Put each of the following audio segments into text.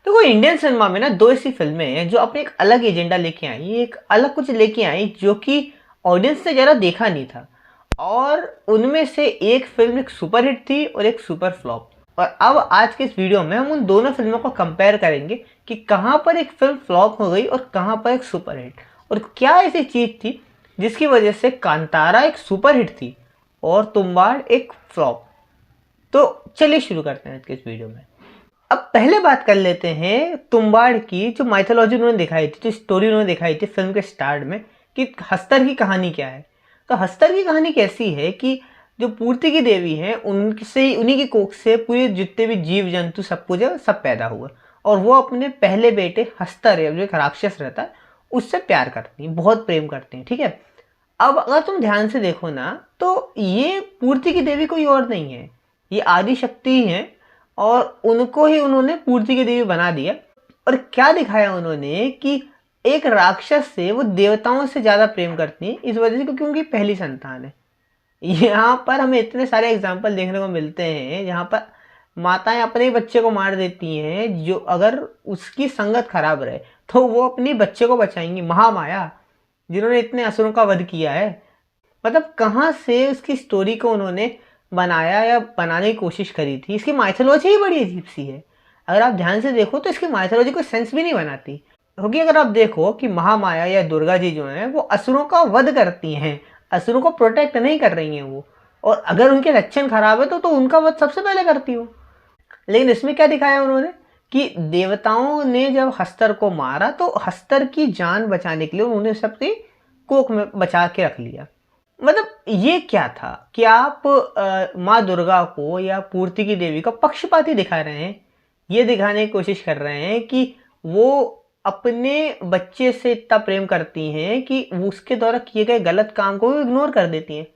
देखो Indian cinema में ना दो ऐसी फिल्में हैं जो अपने एक अलग एजेंडा लेके आई, एक अलग कुछ लेके आई जो कि ऑडियंस ने ज़्यादा देखा नहीं था। और उनमें से एक फिल्म एक सुपरहिट थी और एक सुपर फ्लॉप। और अब आज के इस वीडियो में हम उन दोनों फिल्मों को कंपेयर करेंगे कि कहाँ पर एक फिल्म फ्लॉप हो गई और कहाँ पर एक सुपरहिट, और क्या ऐसी चीज़ थी जिसकी वजह से कांतारा एक सुपरहिट थी और तुम्बाड़ एक फ्लॉप। तो चलिए शुरू करते हैं आज के इस वीडियो में। अब पहले बात कर लेते हैं तुम्बाड़ की, जो माइथोलॉजी उन्होंने दिखाई थी, जो स्टोरी उन्होंने दिखाई थी फिल्म के स्टार्ट में, कि हस्तर की कहानी क्या है। तो हस्तर की कहानी कैसी है कि जो पूर्ति की देवी हैं उनसे, उन्हीं की कोख से पूरे जितने भी जीव जंतु सब कुछ है सब पैदा हुआ, और वो अपने पहले बेटे हस्तर है जो एक राक्षस रहता है उससे प्यार करती हैं, बहुत प्रेम करती हैं। ठीक है, अब अगर तुम ध्यान से देखो ना तो ये पूर्ति की देवी कोई और नहीं है, ये आदि शक्ति ही है, और उनको ही उन्होंने पूर्ति की देवी बना दिया। और क्या दिखाया उन्होंने कि एक राक्षस से वो देवताओं से ज़्यादा प्रेम करती हैं, इस वजह से क्योंकि उनकी पहली संतान है। यहाँ पर हमें इतने सारे एग्जाम्पल देखने को मिलते हैं जहाँ पर माताएं अपने बच्चे को मार देती हैं, जो अगर उसकी संगत खराब रहे तो वो अपनी बच्चे को बचाएंगी। महामाया जिन्होंने इतने असुरों का वध किया है, मतलब कहाँ से उसकी स्टोरी को उन्होंने बनाया या बनाने की कोशिश करी थी। इसकी माइथोलॉजी ही बड़ी अजीब सी है, अगर आप ध्यान से देखो तो इसकी माइथोलॉजी कोई सेंस भी नहीं बनाती। क्योंकि अगर आप देखो कि महामाया या दुर्गा जी जो हैं वो असुरों का वध करती हैं, असुरों को प्रोटेक्ट नहीं कर रही हैं वो, और अगर उनके लक्षण खराब है तो उनका वध सबसे पहले करती हो। लेकिन इसमें क्या दिखाया उन्होंने कि देवताओं ने जब हस्तर को मारा तो हस्तर की जान बचाने के लिए उन्होंने सबकी कोख में बचा के रख लिया। मतलब ये क्या था कि आप माँ दुर्गा को या पूर्ति की देवी का पक्षपाती दिखा रहे हैं, ये दिखाने की कोशिश कर रहे हैं कि वो अपने बच्चे से इतना प्रेम करती हैं कि वो उसके द्वारा किए गए गलत काम को इग्नोर कर देती हैं।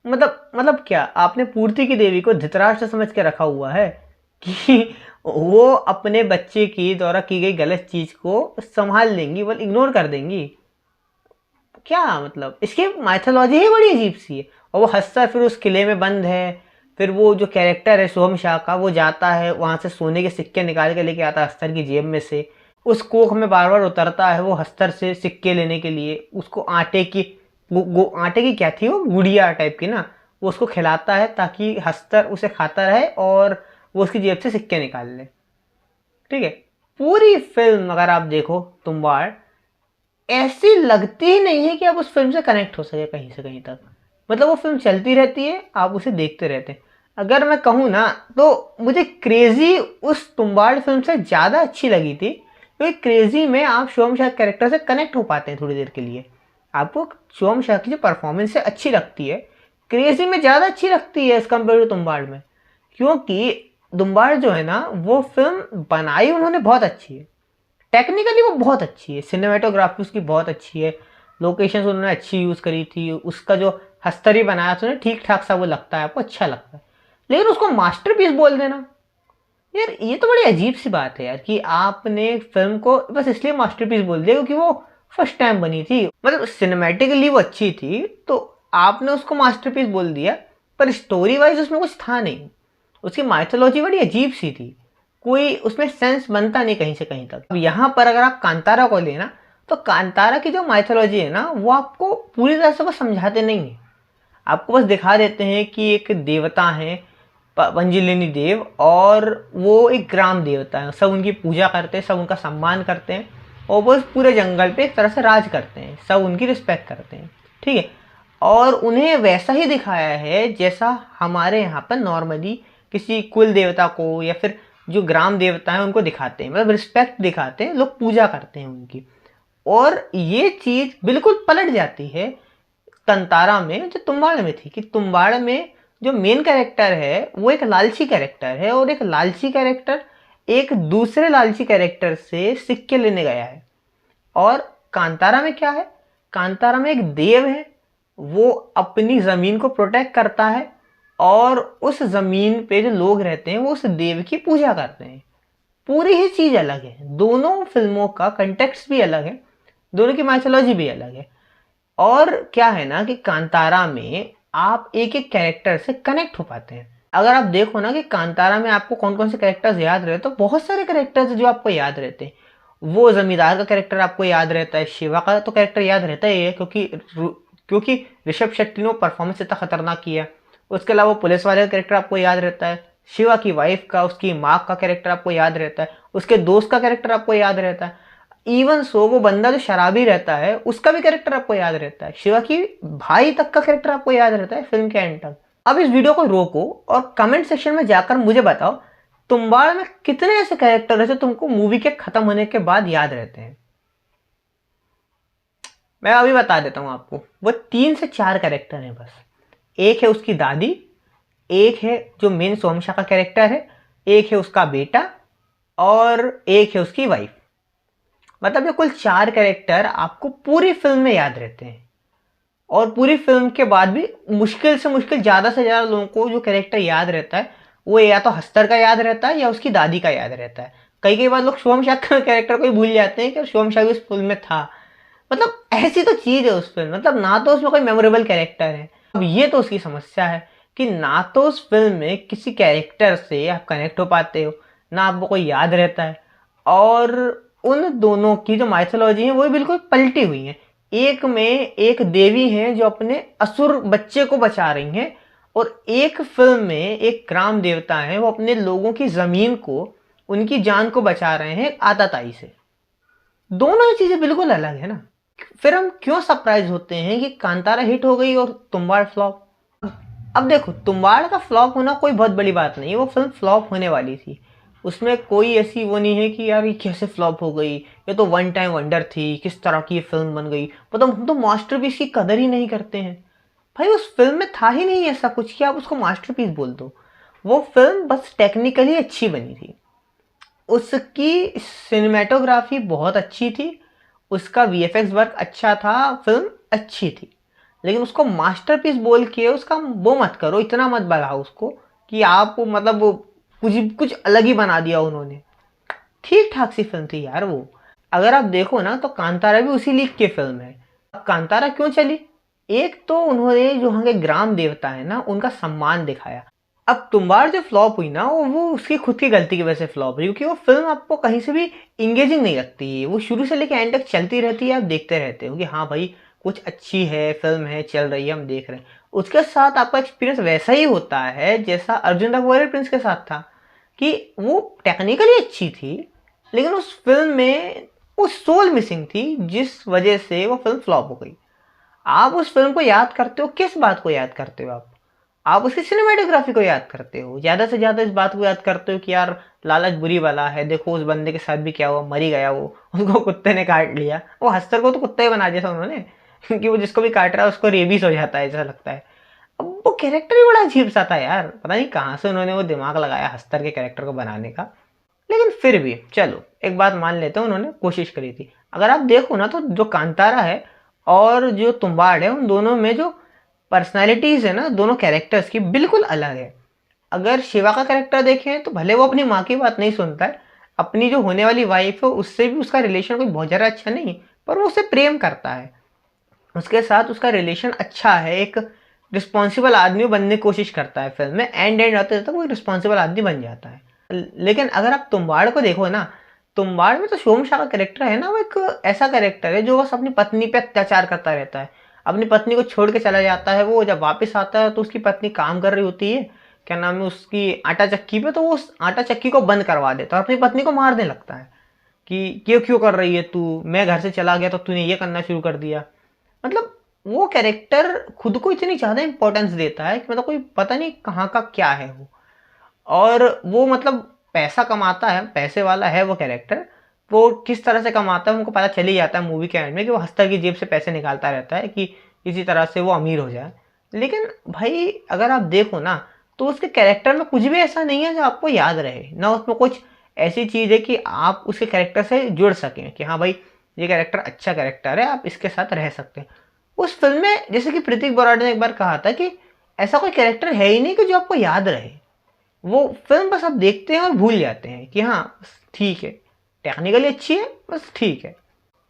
मतलब क्या आपने पूर्ति की देवी को धृतराष्ट्र समझ के रखा हुआ है कि वो अपने बच्चे की द्वारा की गई गलत चीज को संभाल लेंगी, वो इग्नोर कर देंगी? क्या मतलब, इसकी माइथोलॉजी ही बड़ी अजीब सी है। और वो हस्तर फिर उस किले में बंद है, फिर वो जो कैरेक्टर है सोहम शाह का, वो जाता है वहां से सोने के सिक्के निकाल के लेके आता है हस्तर की जेब में से, उस कोख में बार बार उतरता है वो हस्तर से सिक्के लेने के लिए, उसको आटे की आटे की क्या थी वो गुड़िया टाइप की ना, वो उसको खिलाता है ताकि हस्तर उसे खाता रहे और वो उसकी जेब से सिक्के निकाल ले। ठीक है, पूरी फिल्म अगर आप देखो तुम्बाड़, ऐसी लगती ही नहीं है कि आप उस फिल्म से कनेक्ट हो सके कहीं से कहीं तक। मतलब वो फिल्म चलती रहती है, आप उसे देखते रहते हैं। अगर मैं कहूँ ना तो मुझे क्रेजी उस तुम्बाड़ फिल्म से ज़्यादा अच्छी लगी थी, क्योंकि क्रेजी में आप शिवम शाह कैरेक्टर से कनेक्ट हो पाते हैं थोड़ी देर के लिए, आपको शिवम शाह की जो परफॉर्मेंस है अच्छी लगती है, क्रेजी में ज़्यादा अच्छी लगती है एज कम्पेयर टू तुम्बाड़ में। क्योंकि तुम्बाड़ जो है ना वो फिल्म बनाई उन्होंने बहुत अच्छी है, टेक्निकली वो बहुत अच्छी है, सिनेमेटोग्राफी उसकी बहुत अच्छी है, लोकेशंस उन्होंने अच्छी यूज़ करी थी, उसका जो हस्तरी बनाया था उन्होंने ठीक ठाक सा वो लगता है, आपको अच्छा लगता है। लेकिन उसको मास्टरपीस बोल देना, यार ये तो बड़ी अजीब सी बात है यार, कि आपने फिल्म को बस इसलिए मास्टरपीस बोल दिया क्योंकि वो फर्स्ट टाइम बनी थी, मतलब सिनेमेटिकली वो अच्छी थी तो आपने उसको मास्टरपीस बोल दिया, पर स्टोरी वाइज उसमें कुछ था नहीं, उसकी माइथोलॉजी बड़ी अजीब सी थी, कोई उसमें सेंस बनता नहीं कहीं से कहीं तक। अब यहाँ पर अगर आप कांतारा को लेना तो कांतारा की जो माइथोलॉजी है ना वो आपको पूरी तरह से वो समझाते नहीं है, आपको बस दिखा देते हैं कि एक देवता है पंजिलिनी देव, और वो एक ग्राम देवता है, सब उनकी पूजा करते हैं, सब उनका सम्मान करते हैं, और वो पूरे जंगल पे एक तरह से राज करते हैं, सब उनकी रिस्पेक्ट करते हैं। ठीक है, और उन्हें वैसा ही दिखाया है जैसा हमारे यहाँ पर नॉर्मली किसी कुल देवता को या फिर जो ग्राम देवता है उनको दिखाते हैं, मतलब रिस्पेक्ट दिखाते हैं, लोग पूजा करते हैं उनकी। और ये चीज़ बिल्कुल पलट जाती है कंतारा में, जो तुम्बाड़ में थी, कि तुम्बाड़ में जो मेन कैरेक्टर है वो एक लालची कैरेक्टर है, और एक लालची कैरेक्टर एक दूसरे लालची कैरेक्टर से सिक्के लेने गया है। और कांतारा में क्या है, कांतारा में एक देव है, वो अपनी ज़मीन को प्रोटेक्ट करता है, और उस ज़मीन पे जो लोग रहते हैं वो उस देव की पूजा करते हैं। पूरी ही चीज़ अलग है, दोनों फिल्मों का कंटेक्स्ट भी अलग है, दोनों की माइथोलॉजी भी अलग है। और क्या है ना कि कांतारा में आप एक एक कैरेक्टर से कनेक्ट हो पाते हैं, अगर आप देखो ना कि कांतारा में आपको कौन कौन से कैरेक्टर्स याद रहे, तो बहुत सारे कैरेक्टर्स जो आपको याद रहते हैं। वो जमींदार का कैरेक्टर आपको याद रहता है, शिवा का तो कैरेक्टर याद रहता ही है, क्योंकि ऋषभ शेट्टी ने परफॉर्मेंस इतना खतरनाक किया। उसके अलावा पुलिस वाले का कैरेक्टर आपको याद रहता है, शिवा की वाइफ का, उसकी माँ का कैरेक्टर आपको याद रहता है, उसके दोस्त का कैरेक्टर आपको याद रहता है। इवन सो वो बंदा जो शराबी रहता है उसका भी कैरेक्टर आपको याद रहता है, शिवा की भाई तक का कैरेक्टर आपको याद रहता है फिल्म के एंड तक। अब इस वीडियो को रोको और कमेंट सेक्शन में जाकर मुझे बताओ, तुम्बाड़ में कितने ऐसे कैरेक्टर है जो तुमको मूवी के खत्म होने के बाद याद रहते हैं। मैं अभी बता देता हूं आपको, वो 3 से 4 कैरेक्टर हैं बस। एक है उसकी दादी, एक है जो मेन सोमशा का कैरेक्टर है, एक है उसका बेटा, और एक है उसकी वाइफ। मतलब ये कुल 4 कैरेक्टर आपको पूरी फिल्म में याद रहते हैं। और पूरी फिल्म के बाद भी मुश्किल से मुश्किल ज़्यादा से ज़्यादा लोगों को जो कैरेक्टर याद रहता है वो या तो हस्तर का याद रहता है या उसकी दादी का याद रहता है। कई कई बार लोग शुभम शाह का कैरेक्टर को ही भूल जाते हैं कि शुभम शाह भी उस फिल्म में था। मतलब ऐसी तो चीज़ है उस फिल्म, मतलब ना तो उसमें कोई मेमोरेबल कैरेक्टर है। अब ये तो उसकी समस्या है कि ना तो उस फिल्म में किसी कैरेक्टर से आप कनेक्ट हो पाते हो, ना आपको कोई याद रहता है। और उन दोनों की जो माइथोलॉजी है वो भी बिल्कुल पलटी हुई है। एक में एक देवी है जो अपने असुर बच्चे को बचा रही हैं, और एक फिल्म में एक ग्राम देवता है वो अपने लोगों की जमीन को, उनकी जान को बचा रहे हैं आतताई से। दोनों ही चीजें बिल्कुल अलग है ना। फिर हम क्यों सरप्राइज होते हैं कि कांतारा हिट हो गई और तुम्बाड़ फ्लॉप। अब देखो, तुम्बाड़ का फ्लॉप होना कोई बहुत बड़ी बात नहीं है, वो फिल्म फ्लॉप होने वाली थी। उसमें कोई ऐसी वो नहीं है कि यार ये कैसे फ्लॉप हो गई, ये तो वन टाइम वंडर थी, किस तरह की ये फिल्म बन गई। मतलब हम तो मास्टरपीस की कदर ही नहीं करते हैं। भाई उस फिल्म में था ही नहीं ऐसा कुछ कि आप उसको मास्टरपीस बोल दो। वो फिल्म बस टेक्निकली अच्छी बनी थी, उसकी सिनेमेटोग्राफी बहुत अच्छी थी, उसका वीएफएक्स वर्क अच्छा था, फिल्म अच्छी थी। लेकिन उसको मास्टरपीस बोल के उसका वो मत करो, इतना मत बढ़ाओ उसको कि आप मतलब वो कुछ कुछ अलग ही बना दिया उन्होंने। ठीक ठाक सी फिल्म थी यार वो। अगर आप देखो ना तो कांतारा भी उसी लीग की फिल्म है। अब कांतारा क्यों चली? एक तो उन्होंने जो वहाँ के ग्राम देवता है ना उनका सम्मान दिखाया। अब तुम्बाड़ जो फ्लॉप हुई ना वो उसकी खुद की गलती की वजह से फ्लॉप हुई, क्योंकि वो फिल्म आपको कहीं से भी इंगेजिंग नहीं लगती। वो शुरू से लेकर एंड तक चलती रहती है, आप देखते रहते हो कि हाँ भाई कुछ अच्छी है, फिल्म है, चल रही है, हम देख रहे हैं। उसके साथ आपका एक्सपीरियंस वैसा ही होता है जैसा अर्जुन द वॉरियर प्रिंस के साथ था, कि वो टेक्निकली अच्छी थी लेकिन उस फिल्म में वो सोल मिसिंग थी, जिस वजह से वो फिल्म फ्लॉप हो गई। आप उस फिल्म को याद करते हो, किस बात को याद करते हो? आप उसकी सिनेमेटोग्राफी को याद करते हो, ज्यादा से ज्यादा इस बात को याद करते हो कि यार लालच बुरी वाला है, देखो उस बंदे के साथ भी क्या हुआ, मर ही गया वो, उसको कुत्ते ने काट लिया। वो हस्तर को तो कुत्ता ही बना दिया था उन्होंने क्योंकि वो जिसको भी काट रहा है उसको रेबीज हो जाता है ऐसा लगता है। अब वो कैरेक्टर ही बड़ा अजीब सा था यार, पता नहीं कहाँ से उन्होंने वो दिमाग लगाया हस्तर के कैरेक्टर को बनाने का। लेकिन फिर भी चलो एक बात मान लेते हैं, उन्होंने कोशिश करी थी। अगर आप देखो ना तो जो कांतारा है और जो तुम्बाड़ है, उन दोनों में जो पर्सनालिटीज है ना दोनों कैरेक्टर्स की बिल्कुल अलग है। अगर शिवा का कैरेक्टर देखें तो भले वो अपनी माँ की बात नहीं सुनता है, अपनी जो होने वाली वाइफ है उससे भी उसका रिलेशन कोई बहुत ज़्यादा अच्छा नहीं, पर वो उसे प्रेम करता है, उसके साथ उसका रिलेशन अच्छा है, एक रिस्पॉन्सिबल आदमी बनने की कोशिश करता है। फिल्म में एंड आते तक वो रिस्पॉन्सिबल आदमी बन जाता है। लेकिन अगर आप तुम्बाड़ को देखो ना, तुम्बाड़ में तो सोम शाह का कैरेक्टर है ना, वो एक ऐसा कैरेक्टर है जो बस अपनी पत्नी पे अत्याचार करता रहता है, अपनी पत्नी को छोड़ के चला जाता है। वो जब वापस आता है तो उसकी पत्नी काम कर रही होती है, क्या नाम है उसकी, आटा चक्की पे, तो वो उस आटा चक्की को बंद करवा देता है और अपनी पत्नी को मारने लगता है कि क्यों क्यों कर रही है तू, मैं घर से चला गया तो तूने ये करना शुरू कर दिया। मतलब वो कैरेक्टर खुद को इतनी ज़्यादा इंपॉर्टेंस देता है कि मतलब कोई पता नहीं कहाँ का क्या है वो। और वो मतलब पैसा कमाता है, पैसे वाला है वो कैरेक्टर। वो किस तरह से कमाता है उनको पता चल ही जाता है मूवी के एंड में, कि वो हस्तर की जेब से पैसे निकालता रहता है कि इसी तरह से वो अमीर हो जाए। लेकिन भाई अगर आप देखो ना तो उसके कैरेक्टर में कुछ भी ऐसा नहीं है जो आपको याद रहे ना, उसमें कुछ ऐसी चीज़ है कि आप उसके कैरेक्टर से जुड़ सकें कि हाँ भाई ये कैरेक्टर अच्छा कैरेक्टर है, आप इसके साथ रह सकते हैं। उस फिल्म में जैसे कि प्रतीक बोराडे ने एक बार कहा था कि ऐसा कोई कैरेक्टर है ही नहीं कि जो आपको याद रहे। वो फिल्म बस आप देखते हैं और भूल जाते हैं कि हाँ ठीक है, टेक्निकली अच्छी है, बस ठीक है।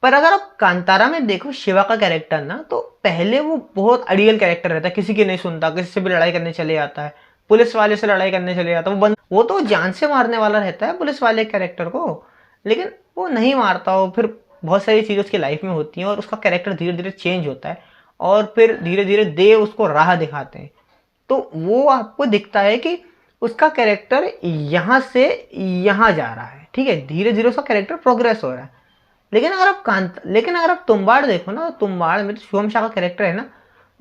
पर अगर आप कांतारा में देखो शिवा का कैरेक्टर ना, तो पहले वो बहुत आइडियल कैरेक्टर रहता है, किसी की नहीं सुनता, किसी से भी लड़ाई करने चले जाता है, पुलिस वाले से लड़ाई करने चले जाता है। वो तो जान से मारने वाला रहता है पुलिस वाले कैरेक्टर को, लेकिन वो नहीं मारता हो। फिर बहुत सारी चीज़ें उसकी लाइफ में होती हैं और उसका कैरेक्टर धीरे धीरे चेंज होता है और फिर धीरे धीरे देव उसको राह दिखाते हैं। तो वो आपको दिखता है कि उसका कैरेक्टर यहाँ से यहाँ जा रहा है, ठीक है, धीरे धीरे उसका कैरेक्टर प्रोग्रेस हो रहा है। लेकिन अगर आप तुम्बाड़ देखो ना, तुम्बाड़ में तो शुभम शाह का कैरेक्टर है ना,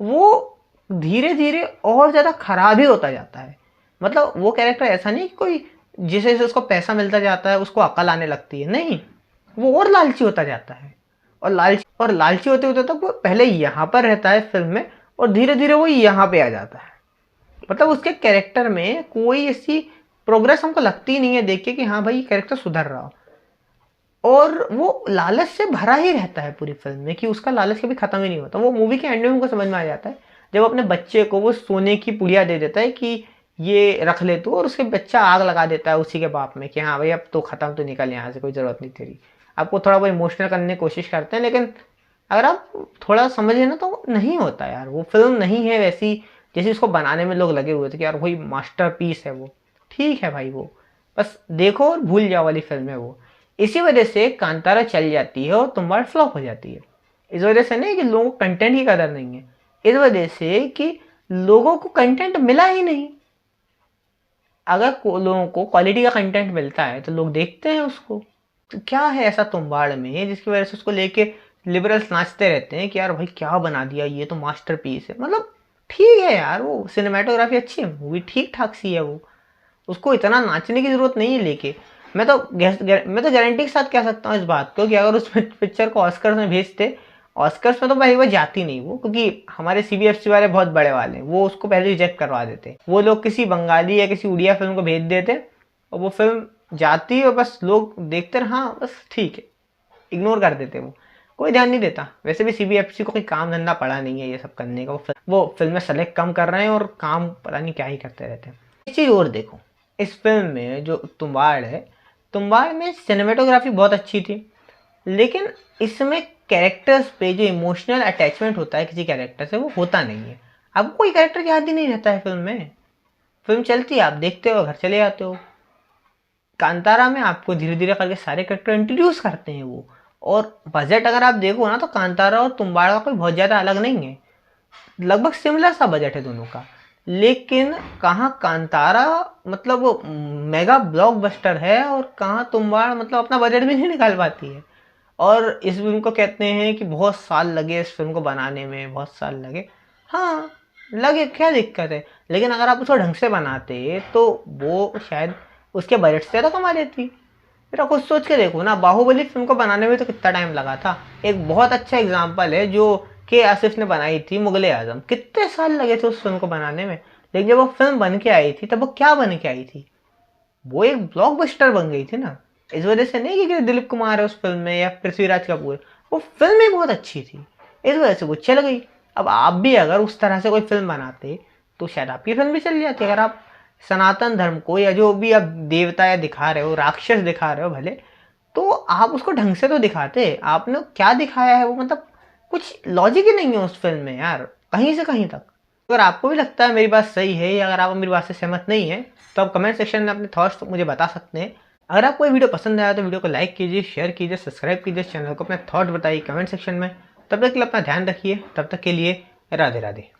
वो धीरे धीरे और ज़्यादा खराब ही होता जाता है। मतलब वो कैरेक्टर ऐसा नहीं कि कोई जिसे से उसको पैसा मिलता जाता है उसको अकल आने लगती है, नहीं, वो और लालची होता जाता है। और लालची होते होते तक वो पहले यहाँ पर रहता है फिल्म में और धीरे धीरे वो यहाँ पे आ जाता है। मतलब उसके कैरेक्टर में कोई ऐसी प्रोग्रेस हमको लगती नहीं है देख के कि हाँ भाई कैरेक्टर सुधर रहा हो। और वो लालच से भरा ही रहता है पूरी फिल्म में कि उसका लालच कभी खत्म ही नहीं होता। वो मूवी के एंड में हमको समझ में आ जाता है जब अपने बच्चे को वो सोने की पुड़िया दे देता है कि ये रख ले तू, और उसके बच्चा आग लगा देता है उसी के बाप में कि हाँ भाई अब तो खत्म, तो निकल यहाँ से, कोई ज़रूरत नहीं तेरी। आपको थोड़ा बहुत इमोशनल करने की कोशिश करते हैं, लेकिन अगर आप थोड़ा समझे ना तो नहीं होता यार। वो फिल्म नहीं है वैसी जैसे उसको बनाने में लोग लगे हुए थे कि यार वही मास्टरपीस है वो। ठीक है भाई, वो बस देखो और भूल जाओ वाली फिल्म है वो। इसी वजह से कांतारा चल जाती है और तुम्बाड़ फ्लॉप हो जाती है। इस वजह से नहीं कि लोगों को कंटेंट की कदर नहीं है, इस वजह से कि लोगों को कंटेंट मिला ही नहीं। अगर लोगों को क्वालिटी का कंटेंट मिलता है तो लोग देखते हैं उसको। तो क्या है ऐसा तुम्बाड़ में जिसकी वजह से उसको लेके लिबरल्स नाचते रहते हैं कि यार भाई क्या बना दिया, ये तो मास्टरपीस है। मतलब ठीक है यार, वो सिनेमाटोग्राफी अच्छी है, मूवी ठीक ठाक सी है, वो उसको इतना नाचने की जरूरत नहीं है लेके। मैं तो गारंटी के साथ कह सकता हूँ इस बात को कि अगर उस पिक्चर को ऑस्कर्स में भेजते, ऑस्कर्स में तो भाई वो जाती नहीं वो, क्योंकि हमारे सीबीएफसी वाले बहुत बड़े वाले हैं, वो उसको पहले रिजेक्ट करवा देते। वो लोग किसी बंगाली या किसी उड़िया फिल्म को भेज देते और वो फिल्म जाती और बस लोग देखते रहे, हाँ बस ठीक है, इग्नोर कर देते, वो कोई ध्यान नहीं देता। वैसे भी सीबीएफसी को कोई काम धंधा पड़ा नहीं है ये सब करने का, वो फिल्में सेलेक्ट कम कर रहे हैं और काम पता नहीं क्या ही करते रहते हैं। एक चीज़ और देखो, इस फिल्म में जो तुम्बाड़ है, तुम्बाड़ में सिनेमेटोग्राफी बहुत अच्छी थी, लेकिन इसमें कैरेक्टर्स पे जो इमोशनल अटैचमेंट होता है किसी कैरेक्टर से वो होता नहीं है। आपको कोई कैरेक्टर याद ही नहीं रहता है फिल्म में। फिल्म चलती है, आप देखते हो, घर चले जाते हो। कांतारा में आपको धीरे धीरे करके सारे कैरेक्टर इंट्रोड्यूस करते हैं वो। और बजट अगर आप देखो ना तो कांतारा और तुम्बाड़ का कोई बहुत ज़्यादा अलग नहीं है, लगभग सिमिलर सा बजट है दोनों का। लेकिन कहाँ कांतारा मतलब मेगा ब्लॉकबस्टर है और कहाँ तुम्बाड़ मतलब अपना बजट भी नहीं निकाल पाती है। और इस फिल्म को कहते हैं कि बहुत साल लगे इस फिल्म को बनाने में, बहुत साल लगे। हाँ लगे, क्या दिक्कत है, लेकिन अगर आप उसको ढंग से बनाते तो वो शायद उसके बजट से ज़्यादा कमा लेती। फिर आप खुद सोच के देखो ना, बाहुबली फिल्म को बनाने में तो कितना टाइम लगा था। एक बहुत अच्छा एग्जाम्पल है जो के आसिफ ने बनाई थी, मुगले आजम, कितने साल लगे थे उस फिल्म को बनाने में। लेकिन जब वो फिल्म बन के आई थी तब वो क्या बन के आई थी, वो एक ब्लॉकबस्टर बन गई थी ना। इस वजह से नहीं कि दिलीप कुमार है उस फिल्म में या पृथ्वीराज कपूर, वो फिल्म ही बहुत अच्छी थी, इस वजह से वो चल गई। अब आप भी अगर उस तरह से कोई फिल्म बनाते तो शायद आपकी फिल्म भी चल जाती। अगर आप सनातन धर्म को या जो भी आप देवता या दिखा रहे हो, राक्षस दिखा रहे हो भले, तो आप उसको ढंग से तो दिखाते। आपने क्या दिखाया है वो मतलब कुछ लॉजिक ही नहीं है उस फिल्म में यार, कहीं से कहीं तक। अगर आपको भी लगता है मेरी बात सही है या अगर आप मेरी बात से सहमत नहीं है तो आप कमेंट सेक्शन में अपने थॉट्स मुझे बता सकते हैं। अगर आपको ये वीडियो पसंद आया तो वीडियो को लाइक कीजिए, शेयर कीजिए, सब्सक्राइब कीजिए चैनल को, अपने थॉट बताइए कमेंट सेक्शन में। तब तक के लिए अपना ध्यान रखिए, तब तक के लिए राधे राधे।